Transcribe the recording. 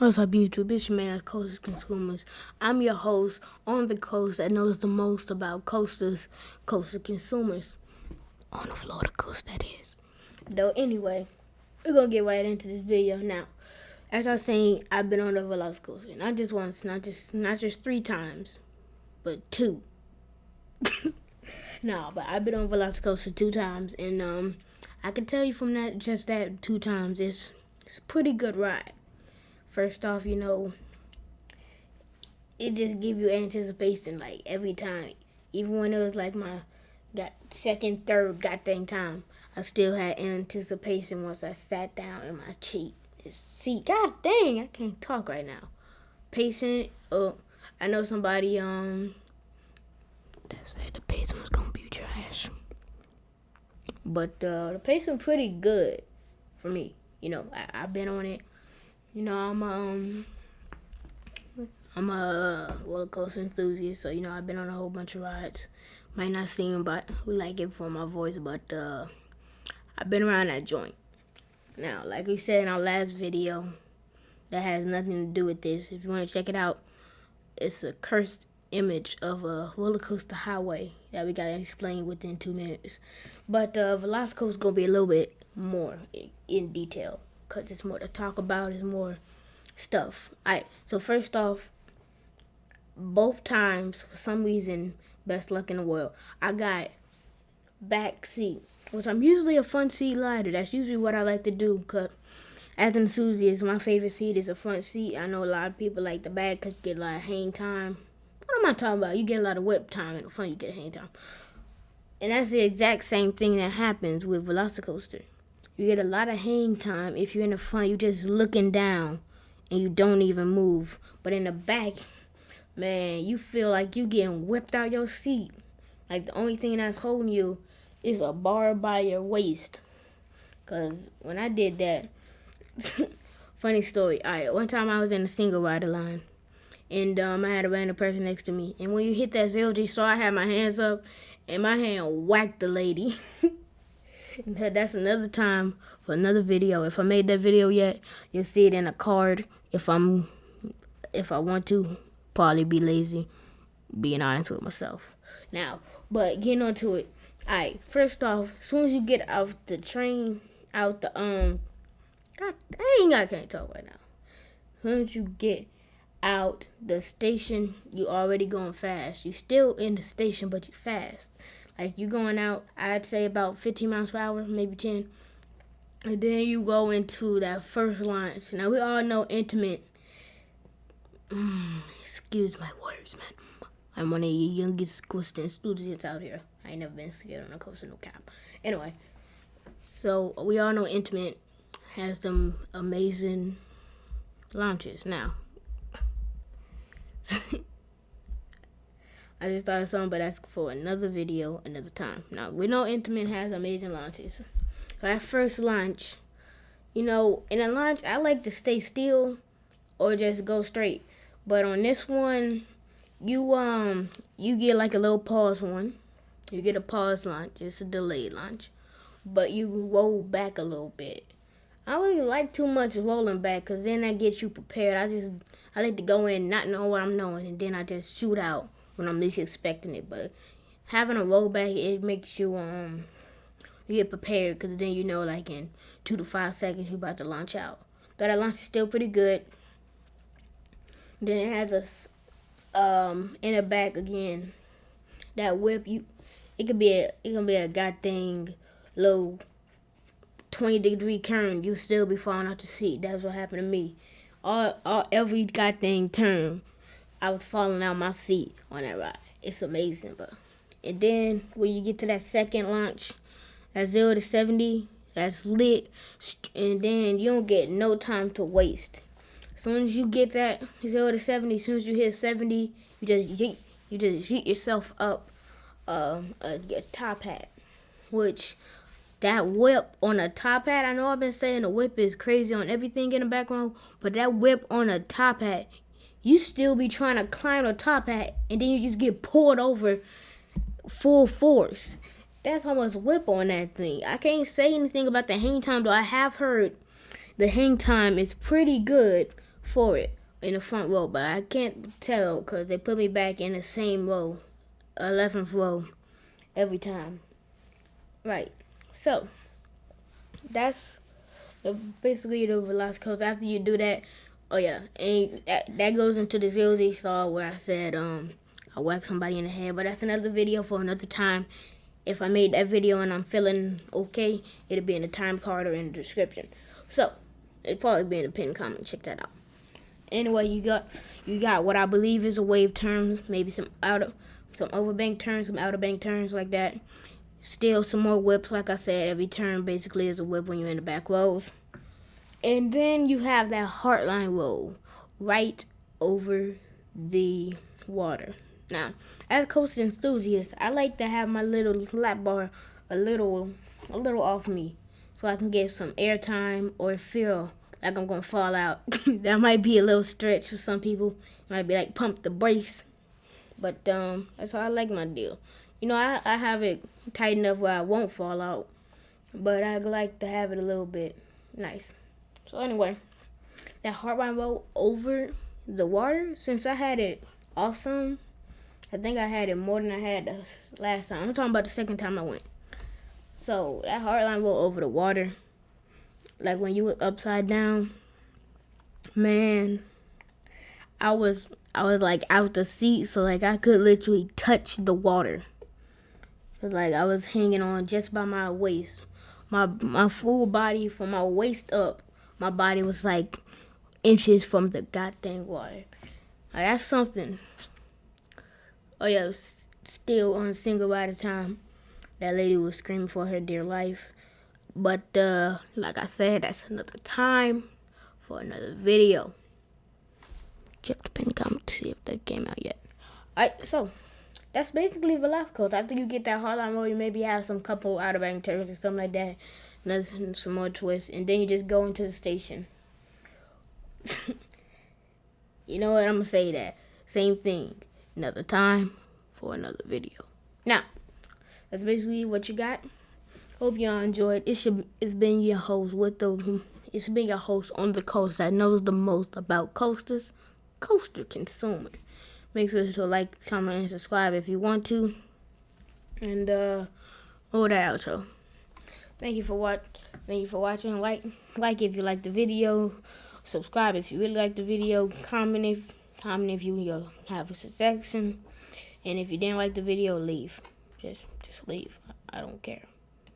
What's up, YouTube? It's your man, Coasters Consumers. I'm your host on the coast that knows the most about coasters, coaster consumers. On the Florida coast, that is. Though, anyway, we're going to get right into this video now. As I was saying, I've been on the velocicoaster. Not just once, not just 3 times, but 2. No, but I've been on velocicoaster 2 times, and I can tell you from that 2 times, it's a pretty good ride. First off, it just give you anticipation like every time. Even when it was like my second, third goddamn time, I still had anticipation once I sat down in my seat. God dang, I can't talk right now. Patient. I know somebody that said the pacing was gonna be trash, but the pacing pretty good for me. I've been on it. I'm a roller coaster enthusiast, so I've been on a whole bunch of rides. Might not seem, but we like it for my voice, but I've been around that joint. Now, like we said in our last video, that has nothing to do with this. If you want to check it out, it's a cursed image of a roller coaster highway that we gotta explain within 2 minutes. But Velocicoaster is gonna be a little bit more in detail, because it's more to talk about, it's more stuff. Alright, so first off, both times, for some reason, best luck in the world, I got back seat, which I'm usually a front seat rider. That's usually what I like to do, because as an enthusiast, my favorite seat is a front seat. I know a lot of people like the back because you get a lot of hang time. What am I talking about? You get a lot of whip time in the front, you get a hang time. And that's the exact same thing that happens with Velocicoaster. You get a lot of hang time. If you're in the front, you're just looking down and you don't even move. But in the back, man, you feel like you're getting whipped out your seat. Like the only thing that's holding you is a bar by your waist. Because when I did that, funny story. Alright, one time I was in a single rider line. And I had a random person next to me. And when you hit that 0G star, I had my hands up. And my hand whacked the lady. That's another time for another video. If I made that video yet, you'll see it in a card. If I want to, probably be lazy, being honest with myself. Now, but getting on to it. Alright, first off, as soon as you get out the train, God dang, I can't talk right now. As soon as you get out the station, you already going fast. You still in the station, but you fast. Like you going out, I'd say about 15 miles per hour, maybe 10. And then you go into that first launch. Now we all know Intimate. Excuse my words, man. I'm one of the youngest coaster enthusiasts out here. I ain't never been scared on a coaster, no cap. Anyway, so we all know Intimate has some amazing launches. Now, I just thought of something, but that's for another video, another time. Now, we know Intimate has amazing launches. So that first launch, in a launch, I like to stay still or just go straight. But on this one, you get like a little pause one. You get a pause launch. It's a delayed launch. But you roll back a little bit. I don't really like too much rolling back because then that gets you prepared. I like to go in not know what I'm knowing, and then I just shoot out when I'm least expecting it. But having a roll back, it makes you you get prepared, because then like in 2 to 5 seconds you're about to launch out. But that launch is still pretty good. Then it has in the back again, that whip, it could be a goddamn low 20-degree turn, you still be falling out the seat. That's what happened to me. Every goddamn turn, I was falling out my seat on that ride. It's amazing, and then when you get to that second launch, that 0 to 70, that's lit, and then you don't get no time to waste. As soon as you get that 0 to 70, as soon as you hit 70, you just yeet yourself up a top hat, which that whip on a top hat, I know I've been saying the whip is crazy on everything in the background, but that whip on a top hat, you still be trying to climb the top hat, and then you just get pulled over full force. That's how much whip on that thing. I can't say anything about the hang time, though. I have heard the hang time is pretty good for it in the front row, but I can't tell because they put me back in the same row, 11th row, every time. Right. So that's basically the velocicoaster. After you do that, oh yeah, and that goes into the ZOZ star where I said I whacked somebody in the head, but that's another video for another time. If I made that video and I'm feeling okay, it'll be in the time card or in the description. So it'll probably be in the pinned comment. Check that out. Anyway, you got what I believe is a wave turn, maybe some overbank turns, some outer bank turns like that. Still some more whips, like I said. Every turn basically is a whip when you're in the back rows. And then you have that heartline roll right over the water. Now, as a coaster enthusiast, I like to have my little lap bar a little off me, so I can get some air time or feel like I'm gonna fall out. That might be a little stretch for some people. It might be like pump the brakes, but that's how I like my deal. You know, I have it tight enough where I won't fall out, but I like to have it a little bit nice. So anyway, that heartline roll over the water, since I had it awesome, I think I had it more than I had the last time. I'm talking about the second time I went. So that heartline roll over the water, like when you were upside down, man, I was like out the seat, so like I could literally touch the water. Cause like I was hanging on just by my waist. My full body from my waist up, my body was like inches from the goddamn water. Like, that's something. Oh yeah, still on single by the time that lady was screaming for her dear life. But like I said, that's another time for another video. Check the pin comment to see if that came out yet. Alright, so that's basically velocicoaster. After you get that hardline roll, you maybe have some couple outer bank turns or something like that. Nothing, some more twists, and then you just go into the station. You know what? I'm gonna say that same thing another time for another video. Now, that's basically what you got. Hope y'all enjoyed. It's been your host it's been your host on the coast that knows the most about coasters, coaster consumer. Make sure to like, comment, and subscribe if you want to. And over that outro. Thank you for watching. Like if you like the video. Subscribe if you really like the video. Comment if you have a suggestion. And if you didn't like the video, leave. Just leave. I don't care.